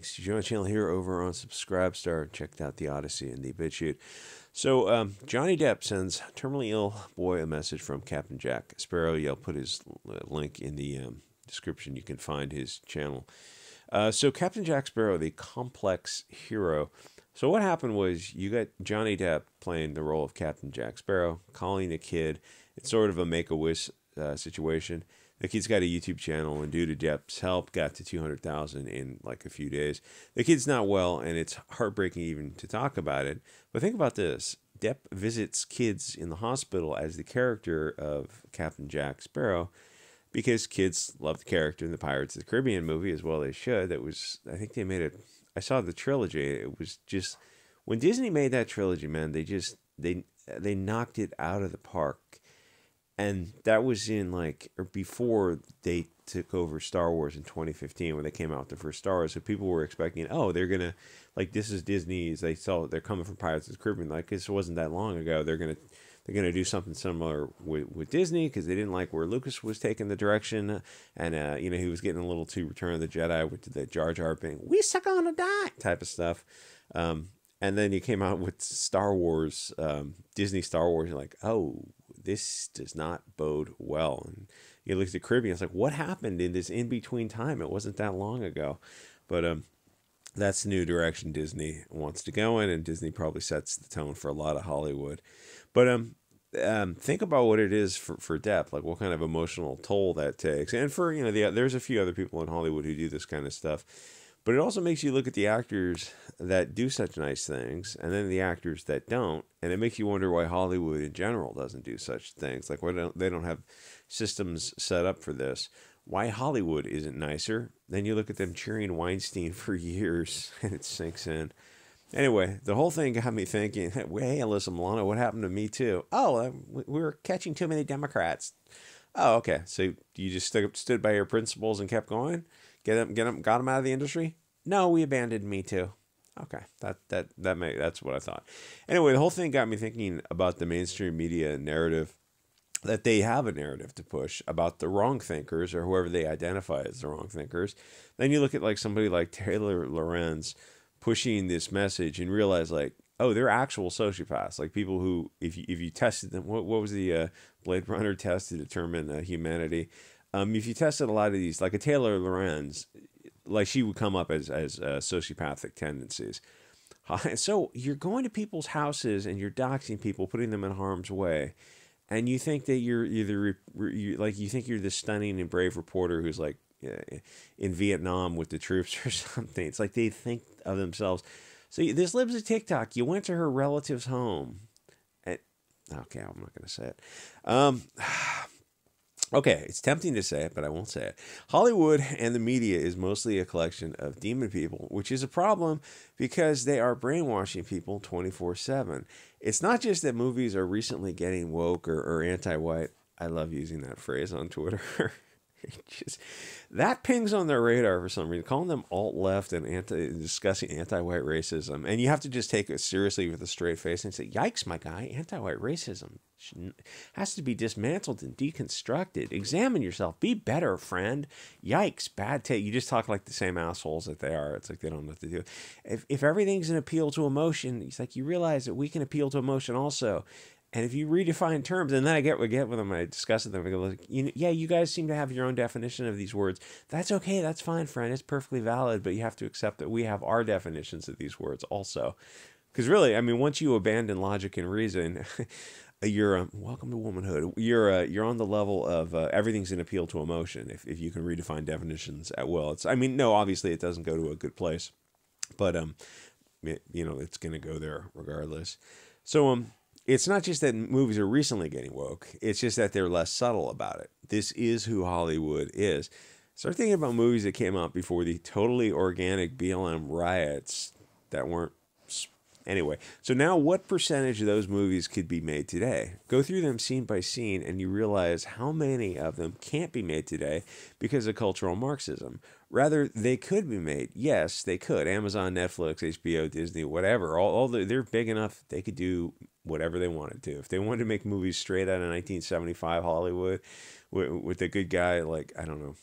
To join the channel here over on Subscribestar. Checked out the Odyssey and the BitChute. So Johnny Depp sends terminally ill boy a message from Captain Jack Sparrow. Yeah, I'll put his link in the description. You can find his channel. So Captain Jack Sparrow, the complex hero. So what happened was you got Johnny Depp playing the role of Captain Jack Sparrow, calling a kid. It's sort of a Make-A-Wish situation. The kid's got a YouTube channel, and due to Depp's help, got to 200,000 in like a few days. The kid's not well, and it's heartbreaking even to talk about it. But think about this. Depp visits kids in the hospital as the character of Captain Jack Sparrow because kids love the character in the Pirates of the Caribbean movie as well they should. That was, I think they made it, I saw the trilogy. It was just, when Disney made that trilogy, man, they knocked it out of the park. And that was in like, or before they took over Star Wars in 2015 when they came out with the first Star Wars. So people were expecting, oh, they're going to, like, this is Disney's, they're coming from Pirates of the Caribbean. Like, this wasn't that long ago. They're going to do something similar with Disney because they didn't like where Lucas was taking the direction. And, he was getting a little too Return of the Jedi with the Jar Jar being, we suck on a die type of stuff. And then you came out with Star Wars, Disney Star Wars. You're like, oh, this does not bode well. And you look at the Caribbean, it's like, what happened in this in-between time? It wasn't that long ago. But that's the new direction Disney wants to go in, and Disney probably sets the tone for a lot of Hollywood. But think about what it is for Depp, like what kind of emotional toll that takes. And for, there's a few other people in Hollywood who do this kind of stuff. But it also makes you look at the actors that do such nice things and then the actors that don't. And it makes you wonder why Hollywood in general doesn't do such things. Like, they don't have systems set up for this. Why Hollywood isn't nicer? Then you look at them cheering Weinstein for years and it sinks in. Anyway, the whole thing got me thinking, hey, Alyssa Milano, what happened to Me Too? Oh, we were catching too many Democrats. Oh, okay. So you just stood by your principles and kept going? Got them out of the industry? No, we abandoned Me Too. Okay, that's what I thought. Anyway, the whole thing got me thinking about the mainstream media narrative, that they have a narrative to push about the wrong thinkers or whoever they identify as the wrong thinkers. Then you look at like somebody like Taylor Lorenz pushing this message and realize like, oh, they're actual sociopaths, like people who, if you tested them, what was the Blade Runner test to determine humanity? If you tested a lot of these, like a Taylor Lorenz, like she would come up as sociopathic tendencies. So you're going to people's houses and you're doxing people, putting them in harm's way, and you think that you're you think you're this stunning and brave reporter who's like in Vietnam with the troops or something. It's like they think of themselves. So this lives a TikTok. You went to her relative's home. Okay, I'm not going to say it. Okay, it's tempting to say it, but I won't say it. Hollywood and the media is mostly a collection of demon people, which is a problem because they are brainwashing people 24/7. It's not just that movies are recently getting woke or anti-white. I love using that phrase on Twitter. That pings on their radar for some reason. Calling them alt-left and discussing anti-white racism. And you have to just take it seriously with a straight face and say, yikes, my guy, anti-white racism has to be dismantled and deconstructed. Examine yourself. Be better, friend. Yikes, bad take. You just talk like the same assholes that they are. It's like they don't know what to do. If everything's an appeal to emotion, it's like you realize that we can appeal to emotion also. And if you redefine terms, and then I get with them, I discuss with them, I go, like, yeah, you guys seem to have your own definition of these words. That's okay, that's fine, friend, it's perfectly valid, but you have to accept that we have our definitions of these words also. Because really, I mean, once you abandon logic and reason, you're, welcome to womanhood, you're on the level of everything's an appeal to emotion, if you can redefine definitions at will. I mean, no, obviously it doesn't go to a good place, but, it's going to go there regardless. So, it's not just that movies are recently getting woke. It's just that they're less subtle about it. This is who Hollywood is. Start thinking about movies that came out before the totally organic BLM riots that weren't... Anyway, so now what percentage of those movies could be made today? Go through them scene by scene and you realize how many of them can't be made today because of cultural Marxism. Rather, they could be made. Yes, they could. Amazon, Netflix, HBO, Disney, whatever. They're big enough they could do whatever they wanted to. If they wanted to make movies straight out of 1975 Hollywood with a good guy like, I don't know,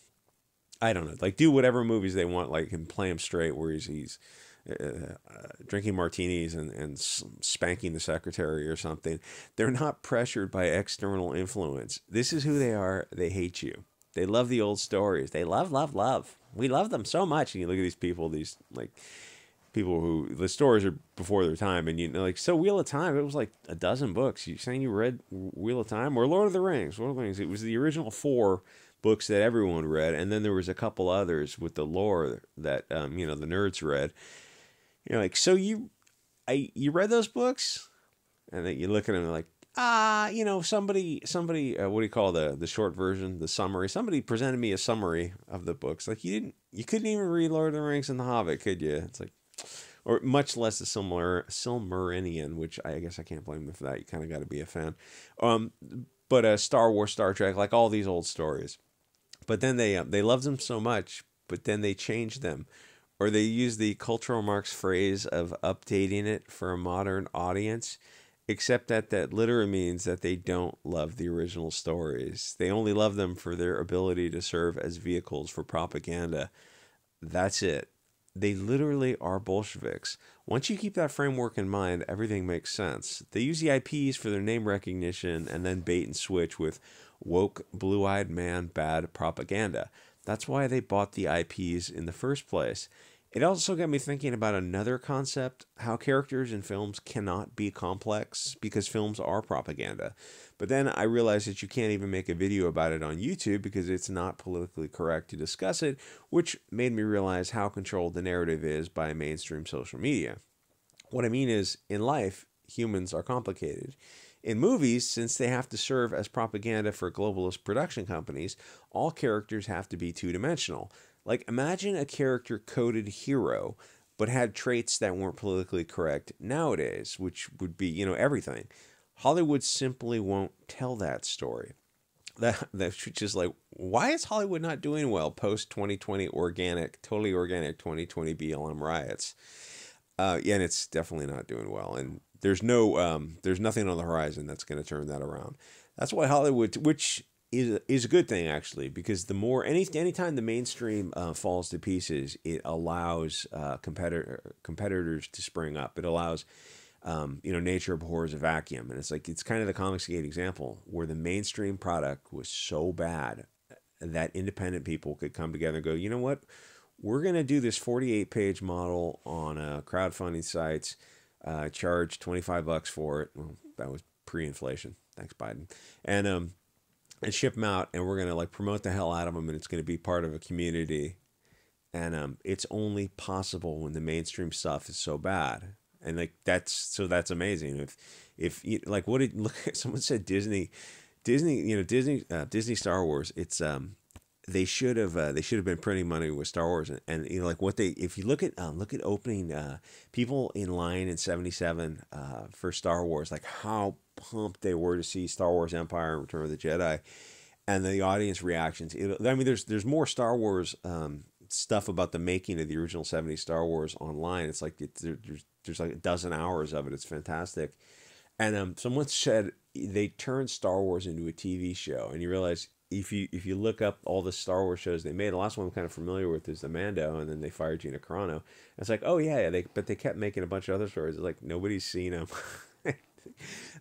I don't know, like do whatever movies they want, like and play him straight, where he's drinking martinis and spanking the secretary or something. They're not pressured by external influence. This is who they are. They hate you. They love the old stories. They love, love, love. We love them so much. And you look at these people, these like people who the stories are before their time, and you know, like so Wheel of Time. It was like a dozen books. You saying you read Wheel of Time or Lord of the Rings? Lord of the Rings. It was the original 4 books that everyone read, and then there was a couple others with the lore that you know, the nerds read. You know, like so you read those books, and then you look at them like, you know, somebody what do you call the short version, the summary? Somebody presented me a summary of the books. Like you couldn't even read Lord of the Rings and The Hobbit, could you? It's like, or much less the Silmarillion, which I guess I can't blame them for that. You kind of got to be a fan. But Star Wars, Star Trek, like all these old stories. But then they loved them so much, but then they changed them, or they use the cultural Marx phrase of updating it for a modern audience, except that literally means that they don't love the original stories. They only love them for their ability to serve as vehicles for propaganda. That's it. They literally are Bolsheviks. Once you keep that framework in mind, everything makes sense. They use the IPs for their name recognition and then bait and switch with woke, blue-eyed man bad propaganda. That's why they bought the IPs in the first place. It also got me thinking about another concept, how characters in films cannot be complex because films are propaganda. But then I realized that you can't even make a video about it on YouTube because it's not politically correct to discuss it, which made me realize how controlled the narrative is by mainstream social media. What I mean is, in life, humans are complicated. In movies, since they have to serve as propaganda for globalist production companies, all characters have to be two-dimensional. Like, imagine a character coded hero, but had traits that weren't politically correct nowadays, which would be, you know, everything. Hollywood simply won't tell that story. That's just like, why is Hollywood not doing well post 2020 organic, totally organic 2020 BLM riots? Yeah, and it's definitely not doing well. And there's nothing on the horizon that's going to turn that around. That's why Hollywood, which is a good thing actually, because the more anytime the mainstream falls to pieces, it allows competitors to spring up. It allows you know, nature abhors a vacuum, and it's kind of the Comicsgate example where the mainstream product was so bad that independent people could come together and go, you know what, we're going to do this 48-page model on crowdfunding sites, charge $25 for it. Well, that was pre-inflation. Thanks, Biden. And ship them out, and we're going to like promote the hell out of them, and it's going to be part of a community. And it's only possible when the mainstream stuff is so bad. And like that's amazing. If you, like what did look someone said Disney Disney Star Wars, it's they should have been printing money with Star Wars, and you know, like what they, if you look at opening people in line in 77 for Star Wars, like how pumped they were to see Star Wars Empire and Return of the Jedi, and the audience reactions. I mean, there's more Star Wars stuff about the making of the original 70s Star Wars online. It's like there's like a dozen hours of it. It's fantastic. And someone said they turned Star Wars into a TV show, and you realize if you look up all the Star Wars shows they made, the last one I'm kind of familiar with is the Mando, and then they fired Gina Carano. And it's like, oh yeah, but they kept making a bunch of other stories. It's like nobody's seen them.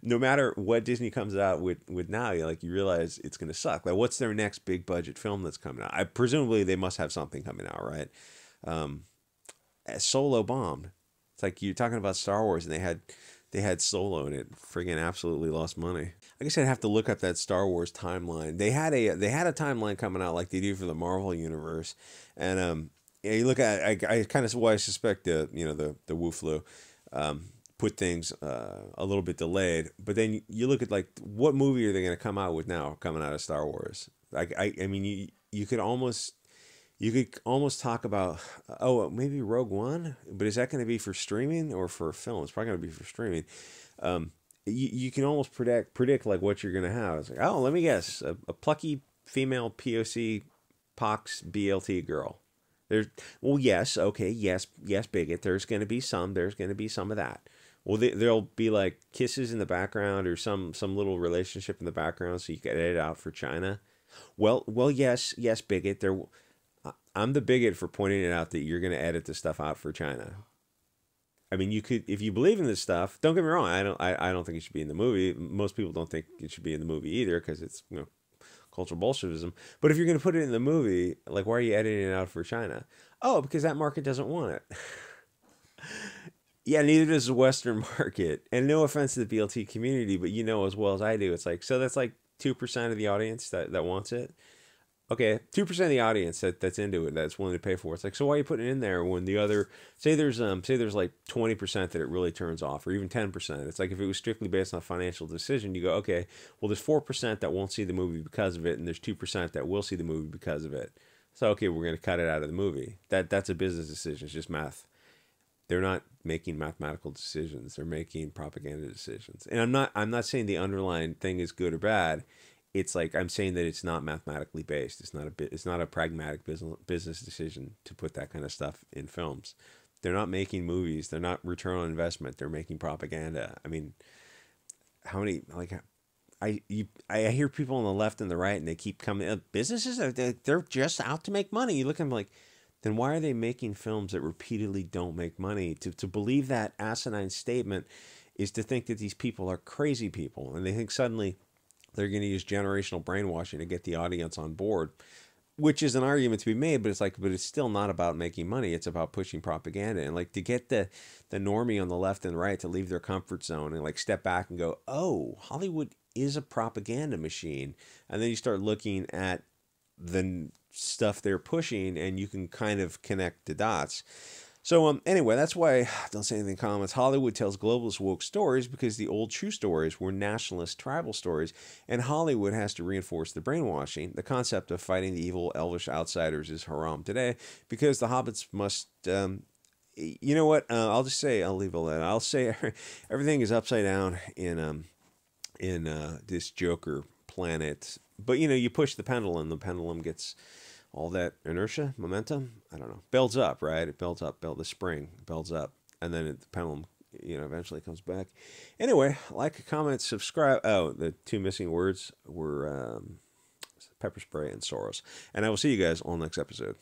No matter what Disney comes out with now, you realize it's going to suck. Like, what's their next big budget film that's coming out? Presumably they must have something coming out, right? Solo bombed. It's like you're talking about Star Wars, and they had Solo, and it friggin' absolutely lost money. I guess I'd have to look up that Star Wars timeline. They had a timeline coming out like they do for the Marvel universe, and yeah, you look at I kind of why I suspect the Wu flu. Put things a little bit delayed, but then you look at like what movie are they going to come out with now coming out of Star Wars? Like I mean you could almost talk about maybe Rogue One, but is that going to be for streaming or for film? It's probably going to be for streaming. You can almost predict like what you're going to have. It's like, oh, let me guess, a plucky female POC pox BLT girl. Yes, bigot. There's going to be some of that. Well, there'll be like kisses in the background or some little relationship in the background, so you can edit it out for China. Well, yes, bigot. I'm the bigot for pointing it out that you're going to edit the stuff out for China. I mean, you could, if you believe in this stuff. Don't get me wrong. I don't think it should be in the movie. Most people don't think it should be in the movie either because it's cultural bolshevism. But if you're going to put it in the movie, like, why are you editing it out for China? Oh, because that market doesn't want it. Yeah, neither does the Western market. And no offense to the BLT community, but you know as well as I do, it's like, so that's like 2% of the audience that wants it. Okay, 2% of the audience that's into it, that's willing to pay for it. It's like, so why are you putting it in there when the other, say there's like 20% that it really turns off, or even 10%. It's like if it was strictly based on a financial decision, you go, okay, well there's 4% that won't see the movie because of it, and there's 2% that will see the movie because of it. So okay, we're going to cut it out of the movie. That's a business decision. It's just math. They're not making mathematical decisions. They're making propaganda decisions. And I'm not saying the underlying thing is good or bad. It's like I'm saying that it's not mathematically based. It's not a pragmatic business decision to put that kind of stuff in films. They're not making movies. They're not return on investment. They're making propaganda. I mean, how many like I hear people on the left and the right, and they keep coming. Businesses they're just out to make money. You look at them like, then why are they making films that repeatedly don't make money? To believe that asinine statement is to think that these people are crazy people, and they think suddenly they're going to use generational brainwashing to get the audience on board, which is an argument to be made, but it's still not about making money. It's about pushing propaganda. And like to get the normie on the left and right to leave their comfort zone and like step back and go, oh, Hollywood is a propaganda machine. And then you start looking at the stuff they're pushing and you can kind of connect the dots. So anyway, that's why, don't say anything in comments, Hollywood tells globalist woke stories because the old true stories were nationalist tribal stories, and Hollywood has to reinforce the brainwashing. The concept of fighting the evil elvish outsiders is haram today because the hobbits must, you know what, I'll just say, I'll leave all that. I'll say everything is upside down in this Joker planet. But, you push the pendulum gets all that inertia, momentum, I don't know, builds up, right? It builds up, the spring builds up, and then the pendulum, eventually comes back. Anyway, like, comment, subscribe. Oh, the two missing words were pepper spray and Soros. And I will see you guys on the next episode.